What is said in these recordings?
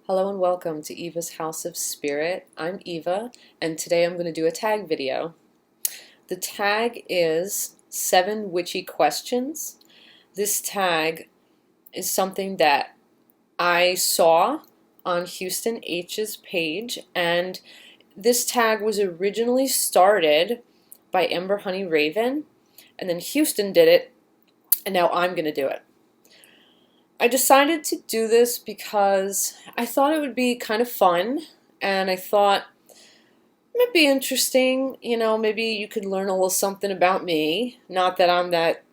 Hello and welcome to Eva's House of Spirit. I'm Eva, and today I'm going to do a tag video. The tag is 7 Witchy Questions. This tag is something that I saw on Houston H's page, and this tag was originally started by Ember Honey Raven, and then Houston did it, and now I'm going to do it. I decided to do this because I thought it would be kind of fun, and I thought it might be interesting. You know, maybe you could learn a little something about me. Not that I'm that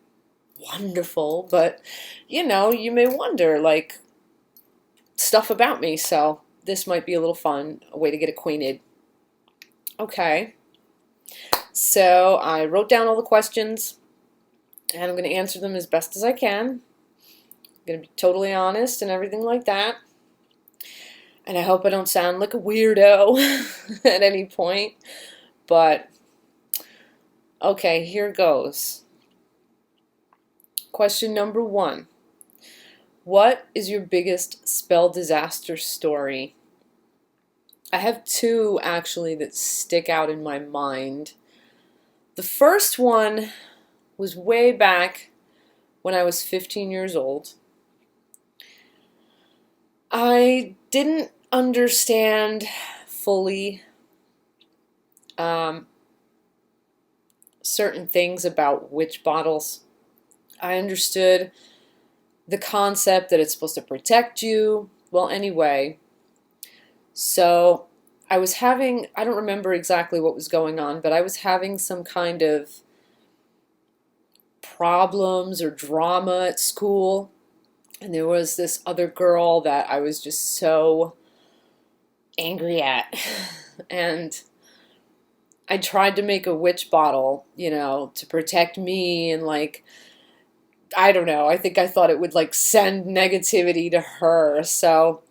wonderful, but you know, you may wonder, like, stuff about me, so this might be a little fun, a way to get acquainted. Okay, so I wrote down all the questions, and I'm going to answer them as best as I can. Gonna be totally honest and everything like that. And I hope I don't sound like a weirdo at any point. But, okay, here goes. Question number 1. What is your biggest spell disaster story? I have 2, actually, that stick out in my mind. The first one was way back when I was 15 years old. I didn't understand fully certain things about witch bottles. I understood the concept that it's supposed to protect you. Well, anyway, so I was having, I don't remember exactly what was going on, but I was having some kind of problems or drama at school. And there was this other girl that I was just so angry at. And I tried to make a witch bottle, you know, to protect me, and like, I don't know, I think I thought it would like send negativity to her. So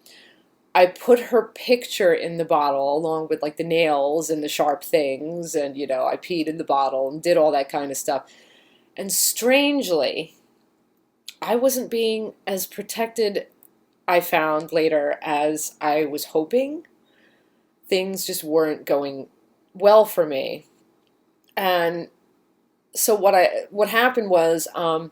I put her picture in the bottle along with like the nails and the sharp things, and you know, I peed in the bottle and did all that kind of stuff. And strangely, I wasn't being as protected, I found later, as I was hoping. Things just weren't going well for me. And so what happened was, I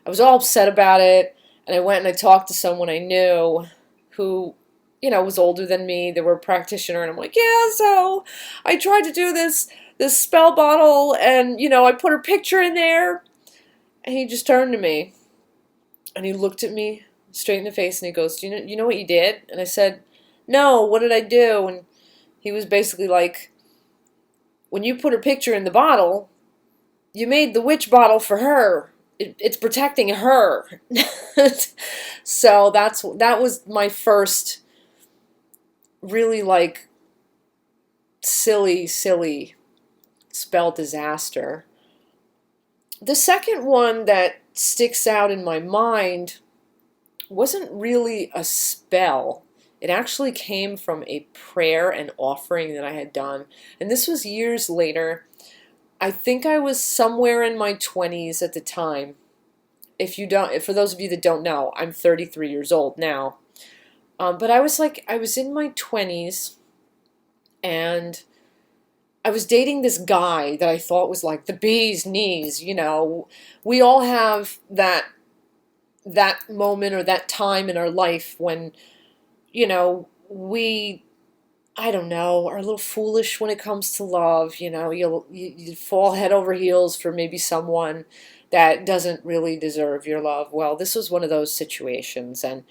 was all upset about it, and I went and I talked to someone I knew who, you know, was older than me. They were a practitioner, and I'm like, yeah, so I tried to do this spell bottle, and you know, I put her picture in there. And he just turned to me. And he looked at me straight in the face and he goes, you know what you did? And I said, no, what did I do? And he was basically like, when you put her picture in the bottle, you made the witch bottle for her. It's protecting her. So that was my first really like silly spell disaster. The second one that sticks out in my mind wasn't really a spell. It actually came from a prayer and offering that I had done. And this was years later. I think I was somewhere in my 20s at the time. For those of you that don't know, I'm 33 years old now. But I was in my 20s, and I was dating this guy that I thought was like the bee's knees, you know. We all have that moment or that time in our life when, you know, I don't know, are a little foolish when it comes to love, you know. You fall head over heels for maybe someone that doesn't really deserve your love. Well, this was one of those situations, and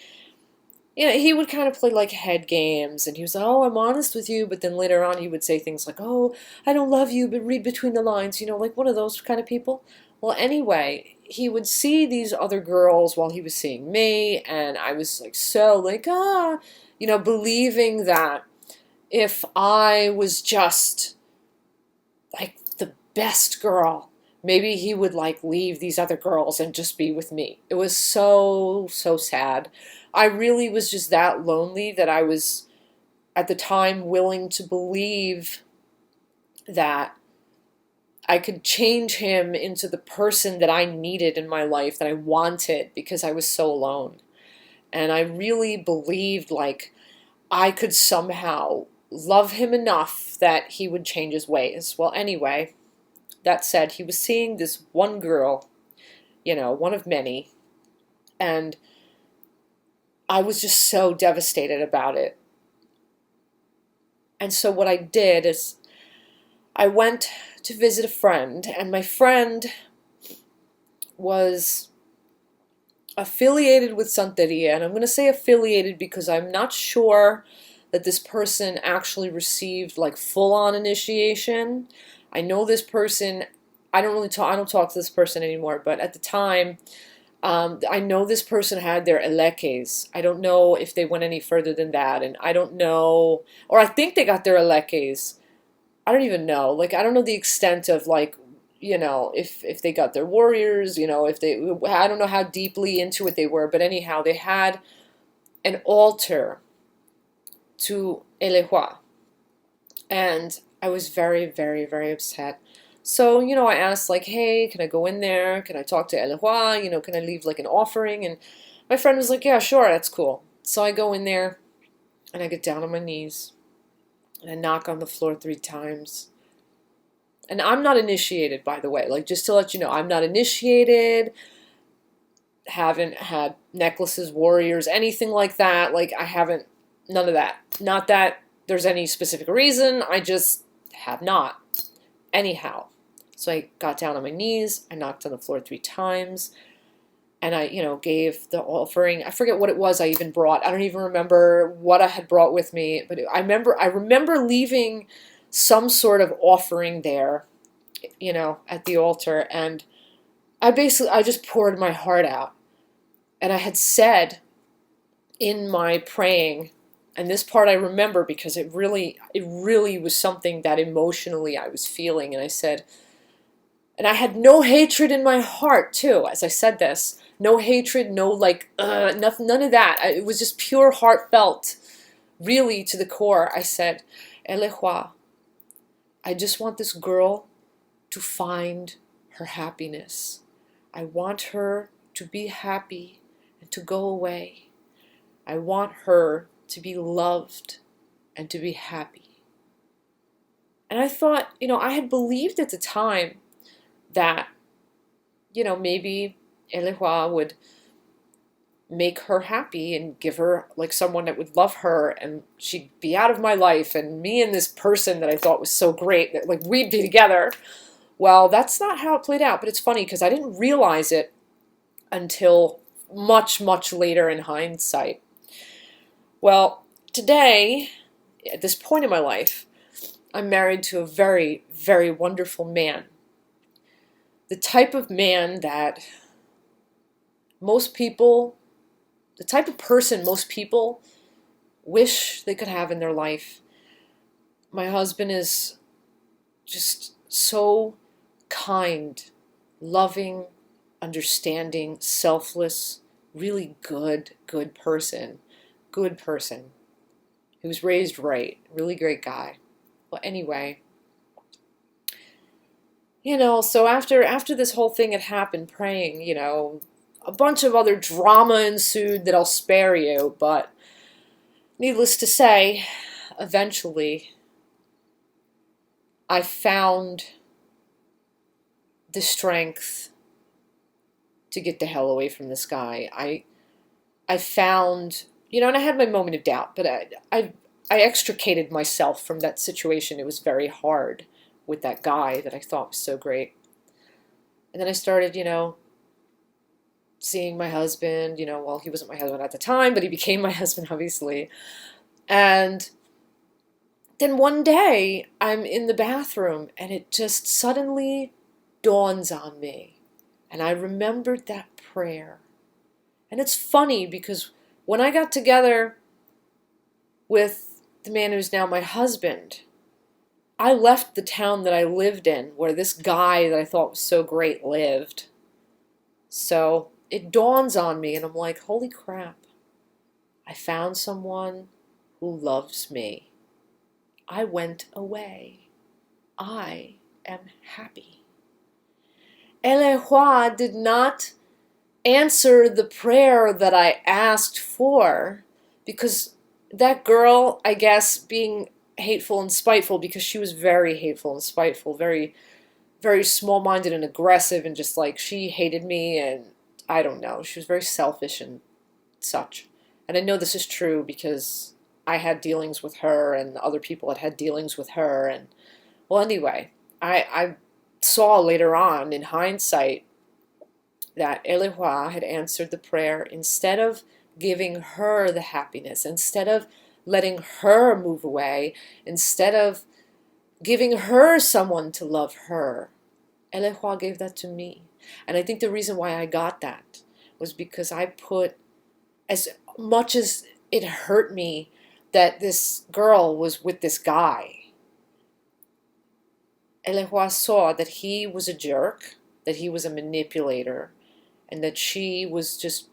you know, he would kind of play like head games, and he was like, oh, I'm honest with you, but then later on he would say things like, oh, I don't love you, but read between the lines, you know, like one of those kind of people. Well, anyway, he would see these other girls while he was seeing me, and I was like so like, you know, believing that if I was just like the best girl, maybe he would like leave these other girls and just be with me. It was so, so sad. I really was just that lonely that I was at the time willing to believe that I could change him into the person that I needed in my life, that I wanted, because I was so alone. And I really believed like I could somehow love him enough that he would change his ways. Well, anyway, that said, he was seeing this one girl, one of many, and I was just so devastated about it. And so what I did is I went to visit a friend, and my friend was affiliated with Santeria, and I'm going to say affiliated because I'm not sure that this person actually received like full-on initiation. I know this person, I don't talk to this person anymore, but at the time, I know this person had their eleques. I don't know if they went any further than that, and I don't know, or I think they got their eleques. I don't even know. Like, I don't know the extent of like, if they got their warriors, I don't know how deeply into it they were, but anyhow, they had an altar to Elewa, and I was very, very, very upset. So, I asked like, hey, can I go in there? Can I talk to Elewa? Can I leave like an offering? And my friend was like, yeah, sure, that's cool. So I go in there, and I get down on my knees, and I knock on the floor 3 times. And I'm not initiated, by the way. Like, just to let you know, I'm not initiated, haven't had necklaces, warriors, anything like that. Like, I haven't, none of that. Not that there's any specific reason, I just have not. Anyhow, so I got down on my knees, I knocked on the floor 3 times, and I, gave the offering. I forget what it was I even brought. I don't even remember what I had brought with me, but I remember leaving some sort of offering there, at the altar, and I just poured my heart out. And I had said in my praying, and this part I remember because it really was something that emotionally I was feeling, and I said, and I had no hatred in my heart too, as I said this, no hatred, no like, nothing, none of that. It was just pure heartfelt, really to the core. I said, Elehua, I just want this girl to find her happiness. I want her to be happy and to go away. I want her to be loved and to be happy. And I thought, I had believed at the time that, maybe Elehua would make her happy and give her like someone that would love her, and she'd be out of my life, and me and this person that I thought was so great that like we'd be together. Well, that's not how it played out, but it's funny because I didn't realize it until much, much later in hindsight. Well, today, at this point in my life, I'm married to a very, very wonderful man. The type of man that the type of person most people wish they could have in their life. My husband is just so kind, loving, understanding, selfless, really good person. Good person. He was raised right. Really great guy. Well, anyway, so after this whole thing had happened, praying, a bunch of other drama ensued that I'll spare you, but needless to say, eventually, I found the strength to get the hell away from this guy. I found, and I had my moment of doubt, but I extricated myself from that situation. It was very hard with that guy that I thought was so great. And then I started, seeing my husband, well, he wasn't my husband at the time, but he became my husband, obviously. And then one day, I'm in the bathroom, and it just suddenly dawns on me. And I remembered that prayer. And it's funny because when I got together with the man who's now my husband, I left the town that I lived in, where this guy that I thought was so great lived. So it dawns on me, and I'm like, holy crap, I found someone who loves me. I went away. I am happy. Elehua did not answer the prayer that I asked for, because that girl, I guess, being hateful and spiteful, because she was very hateful and spiteful, very, very small-minded and aggressive, and just like, she hated me, and I don't know, she was very selfish and such. And I know this is true because I had dealings with her, and other people had had dealings with her, and well, anyway, I saw later on in hindsight that Elihua had answered the prayer instead of giving her the happiness, instead of letting her move away, instead of giving her someone to love her. Elihua gave that to me. And I think the reason why I got that was because I put, as much as it hurt me that this girl was with this guy, Elihua saw that he was a jerk, that he was a manipulator, and that she was just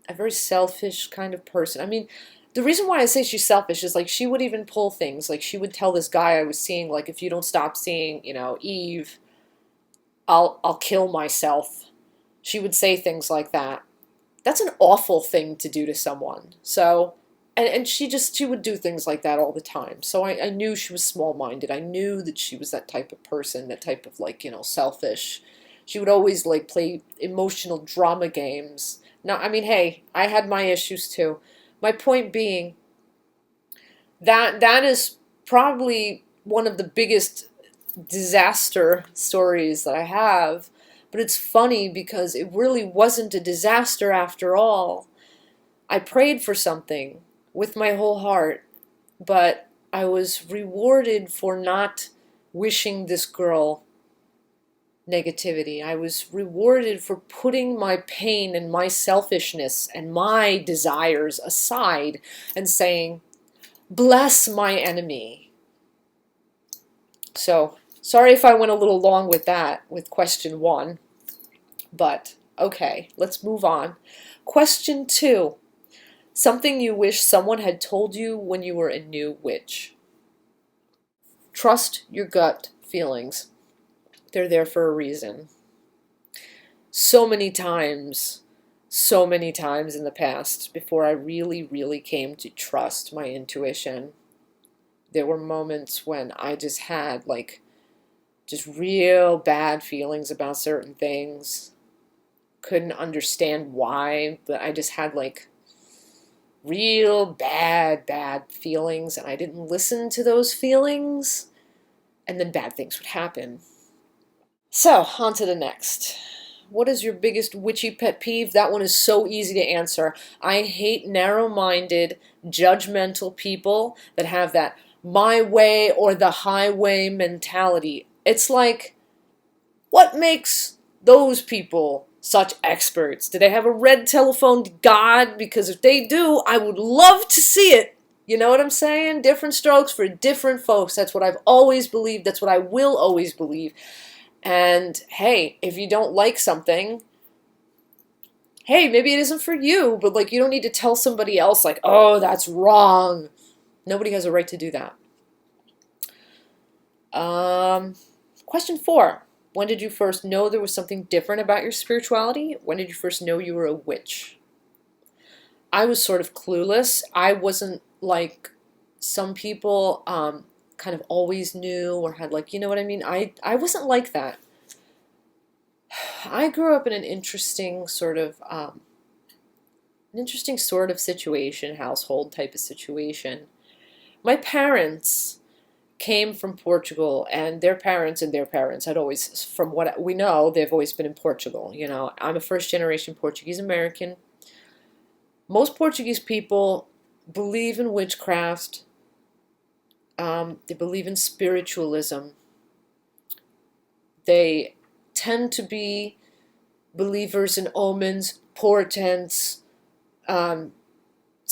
a very selfish kind of person. I mean, the reason why I say she's selfish is like she would even pull things. Like she would tell this guy I was seeing, like, if you don't stop seeing, Eve, I'll kill myself. She would say things like that. That's an awful thing to do to someone. So, and she would do things like that all the time. So I knew she was small-minded. I knew that she was that type of person, that type of, like, selfish. She would always, like, play emotional drama games. Now, I mean, hey, I had my issues too. My point being that is probably one of the biggest disaster stories that I have. But it's funny because it really wasn't a disaster after all. I prayed for something with my whole heart, but I was rewarded for not wishing this girl negativity. I was rewarded for putting my pain and my selfishness and my desires aside and saying, bless my enemy. So, sorry if I went a little long with that, with question 1, but okay, let's move on. Question 2, something you wish someone had told you when you were a new witch. Trust your gut feelings. They're there for a reason. So many times in the past, before I really, really came to trust my intuition, there were moments when I just had, like, just real bad feelings about certain things. Couldn't understand why, but I just had, like, real bad feelings, and I didn't listen to those feelings, and then bad things would happen. So, on to the next. What is your biggest witchy pet peeve? That one is so easy to answer. I hate narrow-minded, judgmental people that have that my way or the highway mentality. It's like, what makes those people such experts? Do they have a red telephone to God? Because if they do, I would love to see it. You know what I'm saying? Different strokes for different folks. That's what I've always believed. That's what I will always believe. And hey, if you don't like something, hey, maybe it isn't for you, but like, you don't need to tell somebody else like, oh, that's wrong. Nobody has a right to do that. Question 4. When did you first know there was something different about your spirituality? When did you first know you were a witch? I was sort of clueless. I wasn't like some people kind of always knew or had, like, you know what I mean? I wasn't like that. I grew up in an interesting sort of situation, household type of situation. My parents came from Portugal, and their parents had always, from what we know, they've always been in Portugal. I'm a first-generation Portuguese American. Most Portuguese people believe in witchcraft. They believe in spiritualism. They tend to be believers in omens, portents,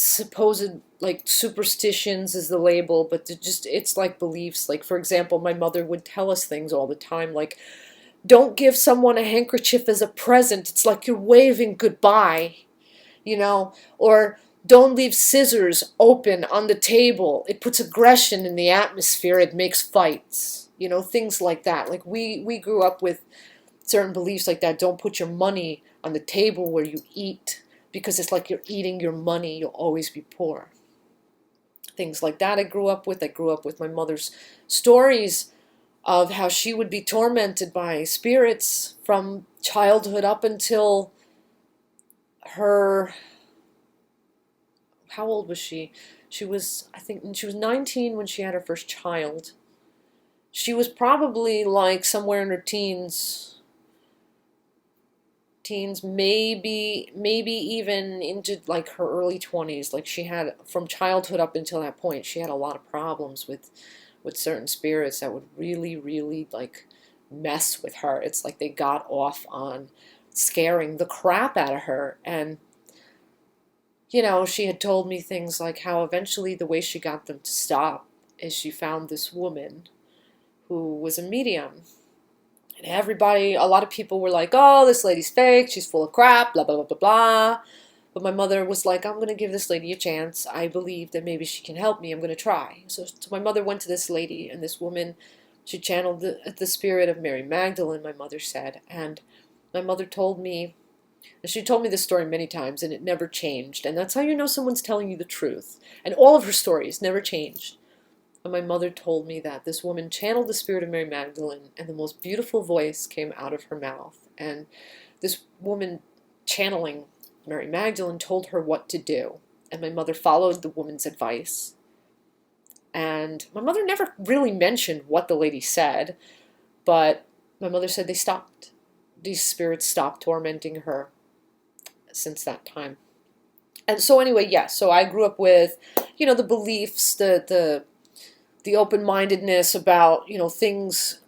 supposed like superstitions is the label, but it's like beliefs. Like, for example, my mother would tell us things all the time, like, don't give someone a handkerchief as a present. It's like you're waving goodbye, or don't leave scissors open on the table. It puts aggression in the atmosphere. It makes fights, things like that. Like, we grew up with certain beliefs like that. Don't put your money on the table where you eat, because it's like you're eating your money. You'll always be poor. Things like that I grew up with. I grew up with my mother's stories of how she would be tormented by spirits from childhood up until her, how old was she? I think she was 19 when she had her first child. She was probably like somewhere in her teens, maybe even into like her early 20s. Like, she had, from childhood up until that point, she had a lot of problems with certain spirits that would really, really like mess with her. It's like they got off on scaring the crap out of her. And she had told me things like how eventually the way she got them to stop is she found this woman who was a medium. And a lot of people were like, oh, this lady's fake, she's full of crap, blah, blah, blah, blah, blah. But my mother was like, I'm going to give this lady a chance. I believe that maybe she can help me. I'm going to try. So my mother went to this lady, and this woman, she channeled the spirit of Mary Magdalene, my mother said. And my mother told me, and she told me this story many times, and it never changed. And that's how you know someone's telling you the truth. And all of her stories never changed. And my mother told me that this woman channeled the spirit of Mary Magdalene, and the most beautiful voice came out of her mouth. And this woman channeling Mary Magdalene told her what to do. And my mother followed the woman's advice. And my mother never really mentioned what the lady said, but my mother said they stopped. These spirits stopped tormenting her since that time. And so anyway, yes, so I grew up with, the beliefs, the open-mindedness about, things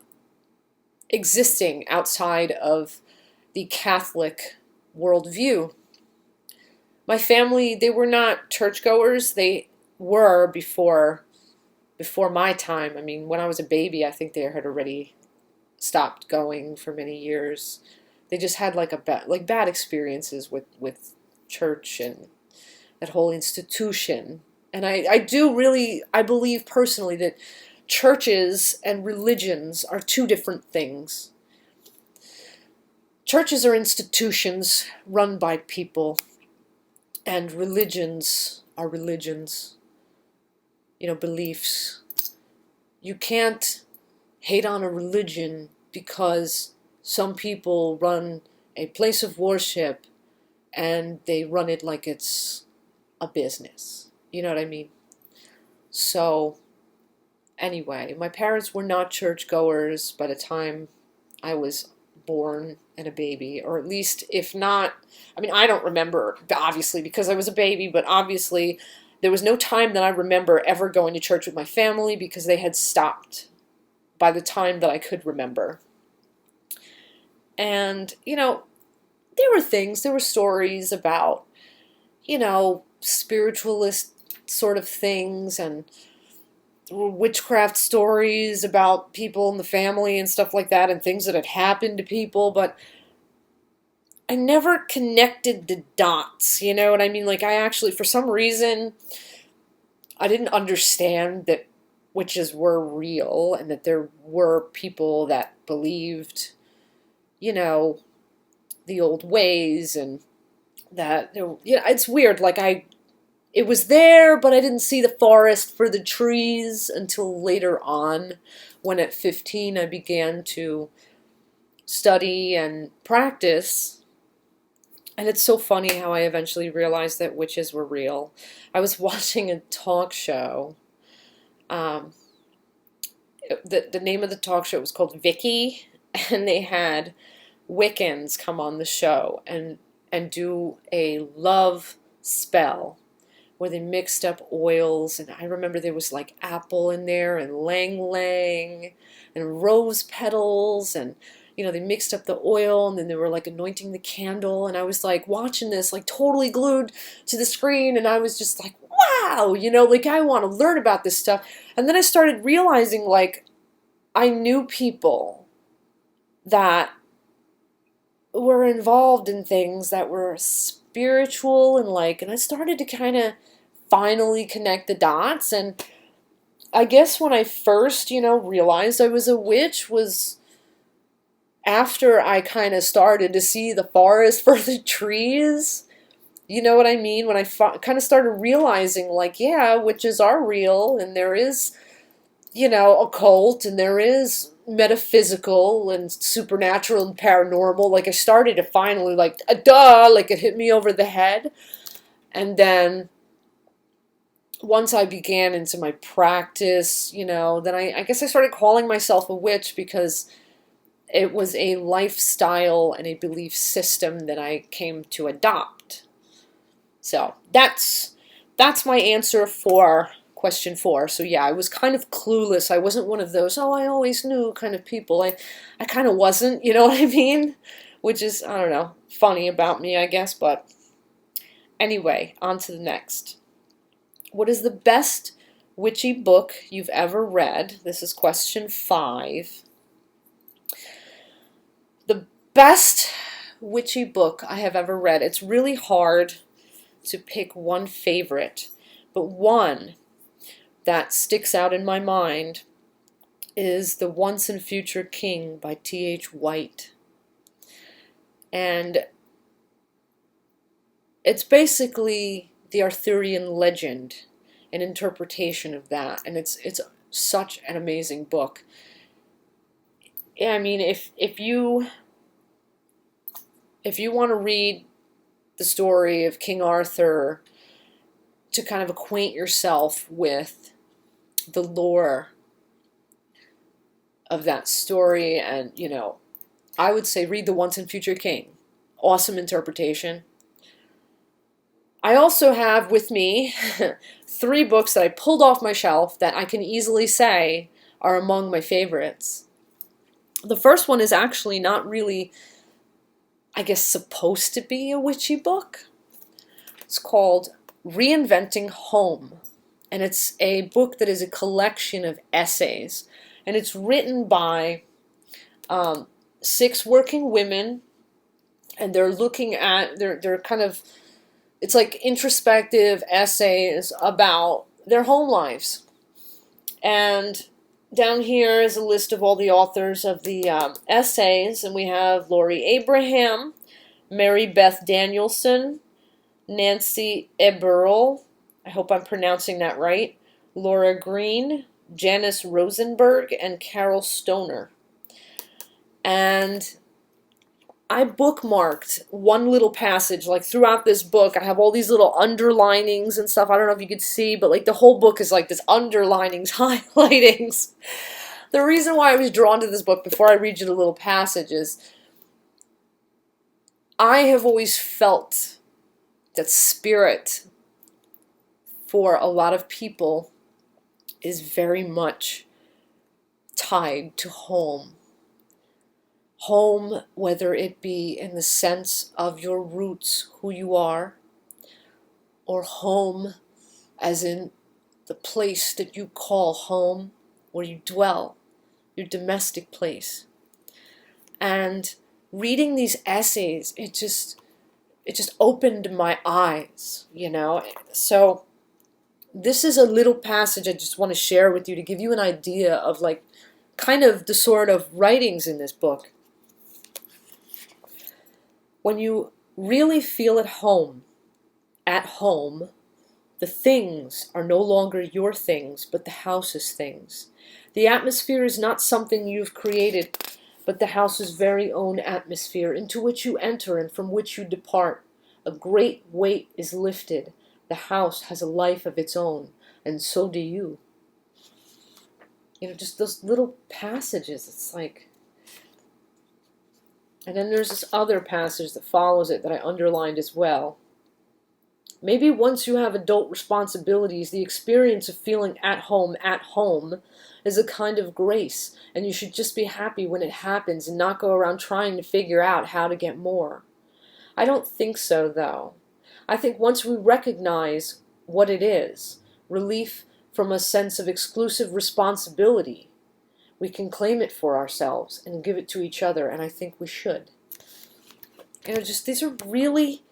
existing outside of the Catholic worldview. My family, they were not churchgoers. They were before my time. I mean, when I was a baby, I think they had already stopped going for many years. They just had bad experiences with church and that whole institution. And I believe personally that churches and religions are two different things. Churches are institutions run by people, and religions are religions, beliefs. You can't hate on a religion because some people run a place of worship and they run it like it's a business. You know what I mean? So, anyway, my parents were not churchgoers by the time I was born and a baby, or at least, if not, I mean, I don't remember, obviously, because I was a baby, but obviously there was no time that I remember ever going to church with my family, because they had stopped by the time that I could remember. And, there were stories about, spiritualist sort of things, and witchcraft stories about people in the family and stuff like that, and things that had happened to people, but I never connected the dots, you know what I mean? Like, I actually, for some reason, I didn't understand that witches were real, and that there were people that believed, the old ways, and that, it's weird, like, it was there, but I didn't see the forest for the trees until later on, when at 15 I began to study and practice. And it's so funny how I eventually realized that witches were real. I was watching a talk show. The name of the talk show was called Vicky, and they had Wiccans come on the show and do a love spell where they mixed up oils, and I remember there was apple in there, and lang lang, and rose petals, and they mixed up the oil and then they were like anointing the candle. And I was like watching this, like totally glued to the screen. And I was just like, wow, like I want to learn about this stuff. And then I started realizing like I knew people that were involved in things that were spiritual and I started to kind of finally connect the dots. And I guess when I first, realized I was a witch was after I kind of started to see the forest for the trees. You know what I mean? When I kind of started realizing, like, yeah, witches are real, and there is, occult, and there is metaphysical and supernatural and paranormal. Like, I started to finally, like, duh, like, it hit me over the head. And then once I began into my practice, then I guess I started calling myself a witch because it was a lifestyle and a belief system that I came to adopt. So that's my answer for question 4. So yeah, I was kind of clueless. I wasn't one of those, oh, I always knew kind of people. I kind of wasn't, you know what I mean? Which is, I don't know, funny about me, I guess. But anyway, on to the next. What is the best witchy book you've ever read? This is question 5. The best witchy book I have ever read. It's really hard to pick one favorite, but one that sticks out in my mind is The Once and Future King by T.H. White. And it's basically the Arthurian legend, an interpretation of that, and it's such an amazing book. I mean, if you want to read the story of King Arthur to kind of acquaint yourself with the lore of that story, and I would say read The Once and Future King. Awesome interpretation. I also have with me 3 books that I pulled off my shelf that I can easily say are among my favorites. The first one is actually not really, I guess, supposed to be a witchy book. It's called Reinventing Home, and it's a book that is a collection of essays, and it's written by 6 working women, and they're looking at, they're kind of, it's like introspective essays about their home lives. And down here is a list of all the authors of the essays, and we have Laurie Abraham, Mary Beth Danielson, Nancy Eberl, I hope I'm pronouncing that right, Laura Green, Janice Rosenberg, and Carol Stoner. And I bookmarked one little passage, like throughout this book. I have all these little underlinings and stuff. I don't know if you could see, but like the whole book is like this underlinings, highlightings. The reason why I was drawn to this book, before I read you the little passage, is I have always felt that spirit for a lot of people is very much tied to home. Home, whether it be in the sense of your roots, who you are, or home as in the place that you call home, where you dwell, your domestic place. And reading these essays, it just opened my eyes, So this is a little passage I just want to share with you to give you an idea of like kind of the sort of writings in this book. When you really feel at home, the things are no longer your things, but the house's things. The atmosphere is not something you've created, but the house's very own atmosphere, into which you enter and from which you depart. A great weight is lifted. The house has a life of its own, and so do you. Just those little passages, it's like... And then there's this other passage that follows it that I underlined as well. Maybe once you have adult responsibilities, the experience of feeling at home is a kind of grace, and you should just be happy when it happens and not go around trying to figure out how to get more. I don't think so, though. I think once we recognize what it is, relief from a sense of exclusive responsibility, we can claim it for ourselves and give it to each other, and I think we should. Just these are really,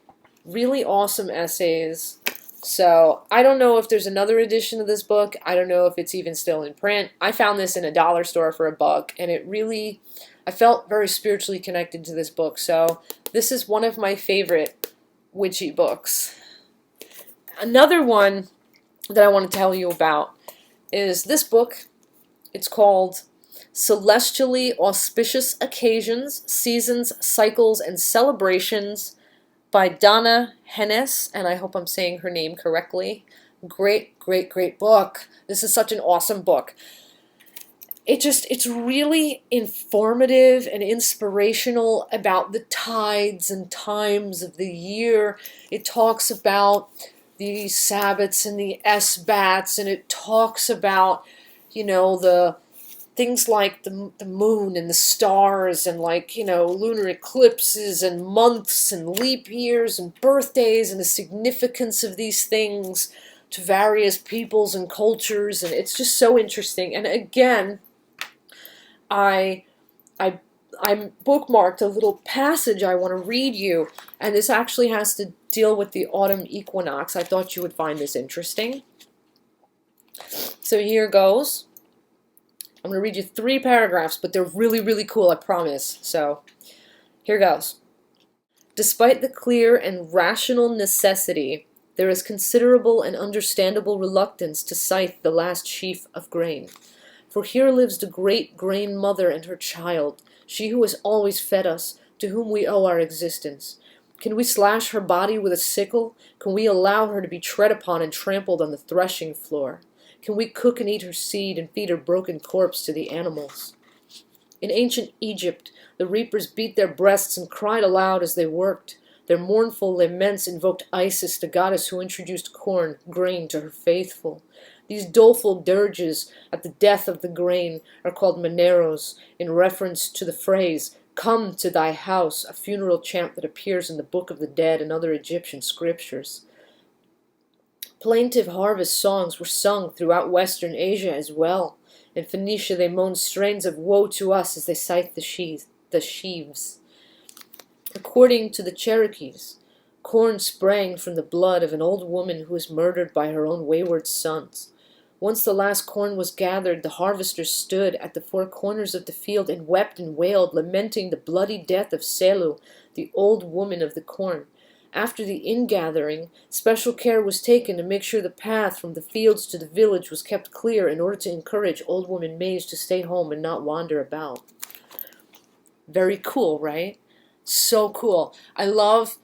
really awesome essays. So I don't know if there's another edition of this book. I don't know if it's even still in print. I found this in a dollar store for $1, and I felt very spiritually connected to this book. So this is one of my favorite witchy books. Another one that I want to tell you about is this book. It's called Celestially Auspicious Occasions, Seasons, Cycles, and Celebrations by Donna Hennes, and I hope I'm saying her name correctly. Great, great, great book. This is such an awesome book. It's really informative and inspirational about the tides and times of the year. It talks about the Sabbats and the S-bats, and it talks about, the things like the moon and the stars and lunar eclipses and months and leap years and birthdays and the significance of these things to various peoples and cultures, and it's just so interesting. And again, I bookmarked a little passage I want to read you, and this actually has to deal with the autumn equinox. I thought you would find this interesting. So here goes. I'm going to read you 3 paragraphs, but they're really, really cool, I promise. So, here goes. Despite the clear and rational necessity, there is considerable and understandable reluctance to scythe the last sheaf of grain. For here lives the great grain mother and her child, she who has always fed us, to whom we owe our existence. Can we slash her body with a sickle? Can we allow her to be tread upon and trampled on the threshing floor? Can we cook and eat her seed and feed her broken corpse to the animals? In ancient Egypt, the reapers beat their breasts and cried aloud as they worked. Their mournful laments invoked Isis, the goddess who introduced corn, grain to her faithful. These doleful dirges at the death of the grain are called maneros, in reference to the phrase, "Come to thy house," a funeral chant that appears in the Book of the Dead and other Egyptian scriptures. Plaintive harvest songs were sung throughout Western Asia as well. In Phoenicia they moaned strains of woe to us as they scythed the sheaves. According to the Cherokees, corn sprang from the blood of an old woman who was murdered by her own wayward sons. Once the last corn was gathered, the harvesters stood at the 4 corners of the field and wept and wailed, lamenting the bloody death of Selu, the old woman of the corn. After the ingathering, special care was taken to make sure the path from the fields to the village was kept clear in order to encourage old woman Maize to stay home and not wander about. Very cool, right? So cool. I love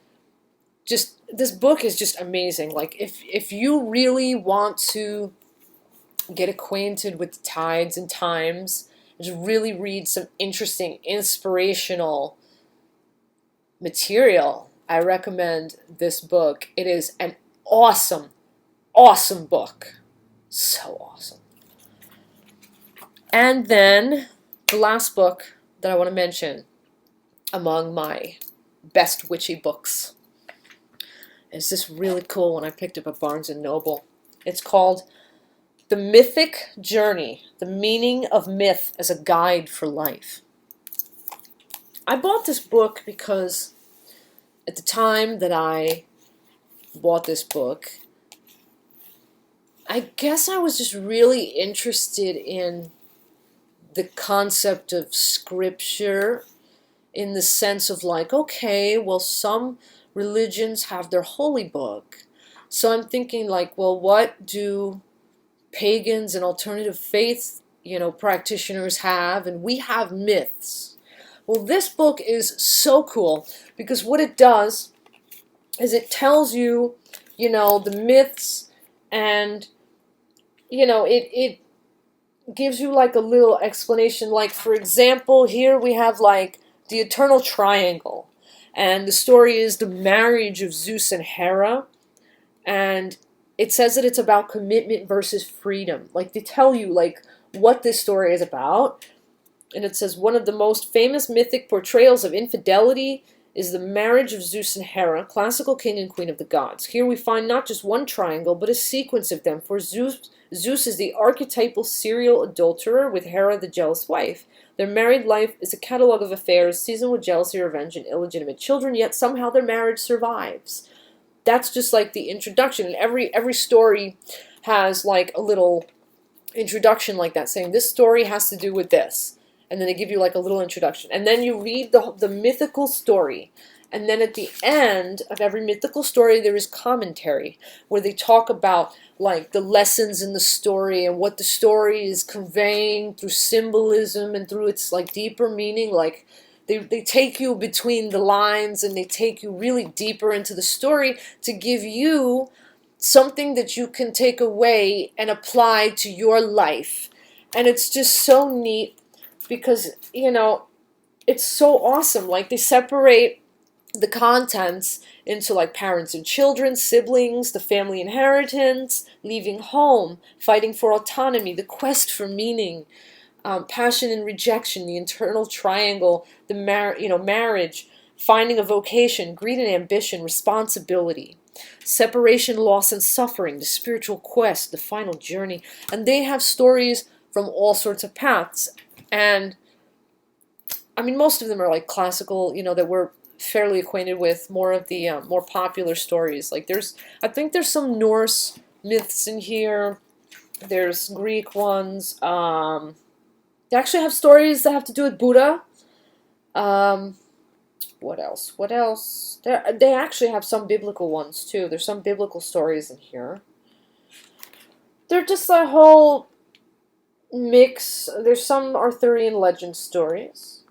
this book is just amazing. Like, if you really want to get acquainted with the tides and times, just really read some interesting, inspirational material, I recommend this book. It is an awesome, awesome book. So awesome. And then the last book that I want to mention among my best witchy books is this really cool one I picked up at Barnes & Noble. It's called The Mythic Journey, The Meaning of Myth as a Guide for Life. I bought this book because at the time that I bought this book, I guess I was just really interested in the concept of scripture in the sense of like, okay, well, some religions have their holy book. So I'm thinking like, well, what do pagans and alternative faith, practitioners have? And we have myths. Well, this book is so cool because what it does is it tells you, the myths, and, it gives you like a little explanation. Like, for example, here we have like the Eternal Triangle, and the story is the marriage of Zeus and Hera, And it says that it's about commitment versus freedom. Like, they tell you, like, what this story is about. And it says, one of the most famous mythic portrayals of infidelity is the marriage of Zeus and Hera, classical king and queen of the gods. Here we find not just one triangle, but a sequence of them, for Zeus is the archetypal serial adulterer with Hera, the jealous wife. Their married life is a catalogue of affairs seasoned with jealousy, revenge, and illegitimate children, yet somehow their marriage survives. That's just like the introduction, and every story has like a little introduction like that, saying this story has to do with this. And then they give you like a little introduction. And then you read the mythical story. And then at the end of every mythical story, there is commentary where they talk about like the lessons in the story and what the story is conveying through symbolism and through its like deeper meaning. Like they take you between the lines and they take you really deeper into the story to give you something that you can take away and apply to your life. And it's just so neat. Because, you know, it's so awesome. Like, they separate the contents into, like, parents and children, siblings, the family inheritance, leaving home, fighting for autonomy, the quest for meaning, passion and rejection, the internal triangle, the marriage, finding a vocation, greed and ambition, responsibility, separation, loss, and suffering, the spiritual quest, the final journey. And they have stories from all sorts of paths. And, I mean, most of them are, like, classical, you know, that we're fairly acquainted with, more of the more popular stories. Like, I think there's some Norse myths in here. There's Greek ones. They actually have stories that have to do with Buddha. What else? What else? They actually have some biblical ones, too. There's some biblical stories in here. They're just a whole mix. There's some Arthurian legend stories.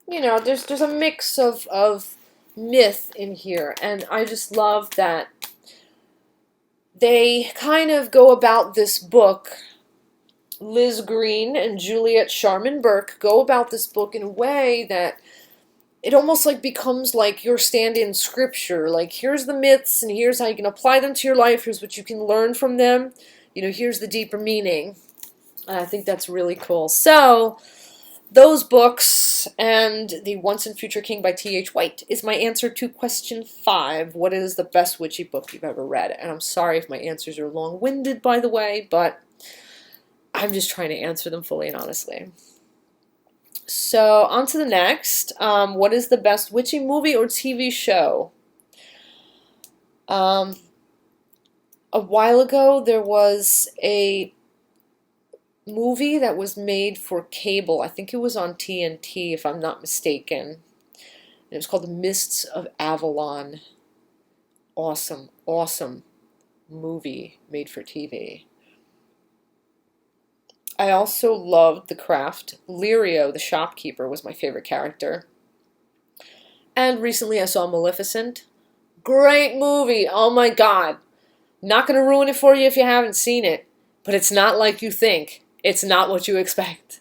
You know, there's a mix of myth in here, and I just love that they kind of go about this book. Liz Green and Juliet Sharman Burke go about this book in a way that it almost like becomes like your stand-in scripture. Like, here's the myths, and here's how you can apply them to your life. Here's what you can learn from them. You know, here's the deeper meaning. And I think that's really cool. So, those books and The Once and Future King by T.H. White is my answer to question 5. What is the best witchy book you've ever read? And I'm sorry if my answers are long-winded, by the way, but I'm just trying to answer them fully and honestly. So, on to the next. What is the best witchy movie or TV show? A while ago, there was a movie that was made for cable. I think it was on TNT, if I'm not mistaken. It was called The Mists of Avalon. Awesome, awesome movie made for TV. I also loved The Craft. Lirio, the shopkeeper, was my favorite character. And recently I saw Maleficent. Great movie. Oh my God. Not going to ruin it for you if you haven't seen it. But it's not like you think. It's not what you expect.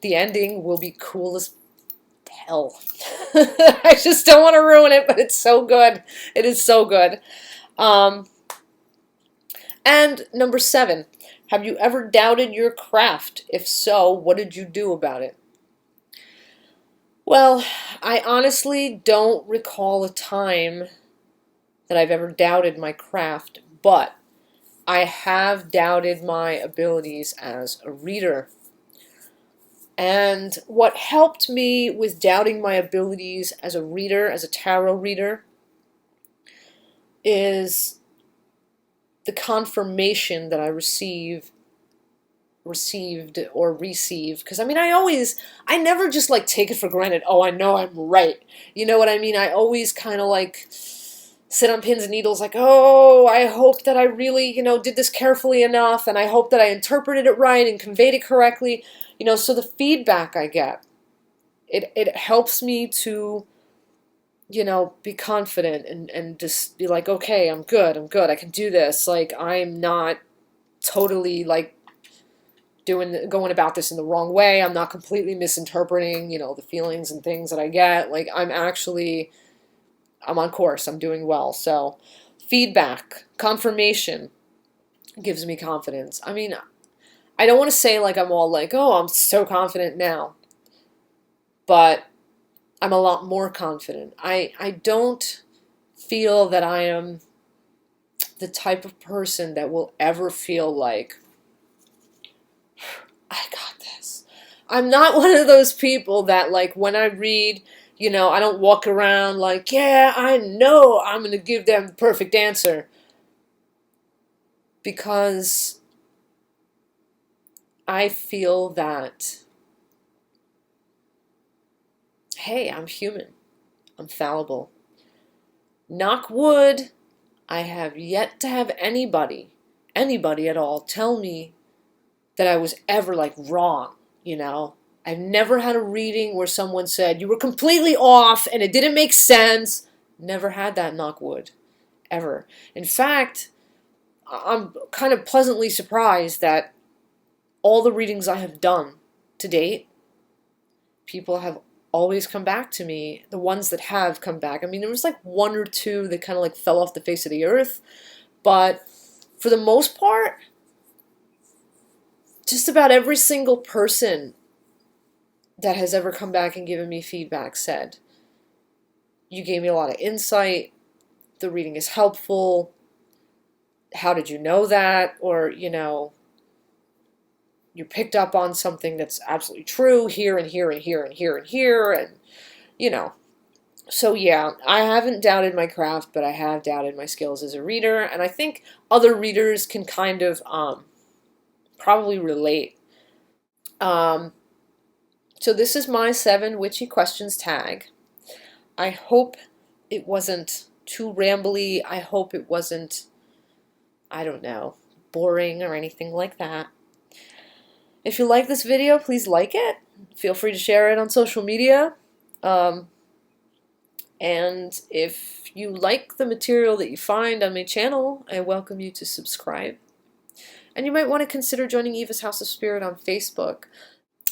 The ending will be cool as hell. I just don't want to ruin it, but it's so good. It is so good. And number 7. Have you ever doubted your craft? If so, what did you do about it? Well, I honestly don't recall a time that I've ever doubted my craft, but I have doubted my abilities as a reader. And what helped me with doubting my abilities as a reader, as a tarot reader, is the confirmation that I received or receive. Because, I mean, I never just, like, take it for granted, oh, I know I'm right. You know what I mean? I always kind of, like, sit on pins and needles, like, oh, I hope that I really, you know, did this carefully enough, and I hope that I interpreted it right and conveyed it correctly. You know, so the feedback I get, it helps me to, you know, be confident and just be like, okay, I'm good, I can do this. Like, I'm not totally, like, going about this in the wrong way. I'm not completely misinterpreting, you know, the feelings and things that I get. Like, I'm on course. I'm doing well. So feedback, confirmation gives me confidence. I mean, I don't want to say like I'm all like, oh, I'm so confident now, but I'm a lot more confident. I don't feel that I am the type of person that will ever feel like, I got this. I'm not one of those people that, like, when I read, I don't walk around like, yeah, I know I'm going to give them the perfect answer. Because I feel that, hey, I'm human. I'm fallible. Knock wood, I have yet to have anybody at all, tell me that I was ever, like, wrong, I've never had a reading where someone said, you were completely off and it didn't make sense. Never had that, knock wood, ever. In fact, I'm kind of pleasantly surprised that all the readings I have done to date, people have always come back to me, the ones that have come back. I mean, there was like one or two that kind of like fell off the face of the earth, but for the most part, just about every single person that has ever come back and given me feedback said, you gave me a lot of insight, the reading is helpful, how did you know that? Or, you picked up on something that's absolutely true here and here and here and here and here, and, So yeah, I haven't doubted my craft, but I have doubted my skills as a reader, and I think other readers can kind of probably relate. So this is my 7 witchy questions tag. I hope it wasn't too rambly. I hope it wasn't, I don't know, boring or anything like that. If you like this video, please like it. Feel free to share it on social media. And if you like the material that you find on my channel, I welcome you to subscribe. And you might want to consider joining Eva's House of Spirit on Facebook.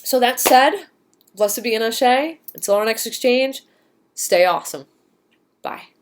So that said, blessed be an Ashe. Until our next exchange, stay awesome. Bye.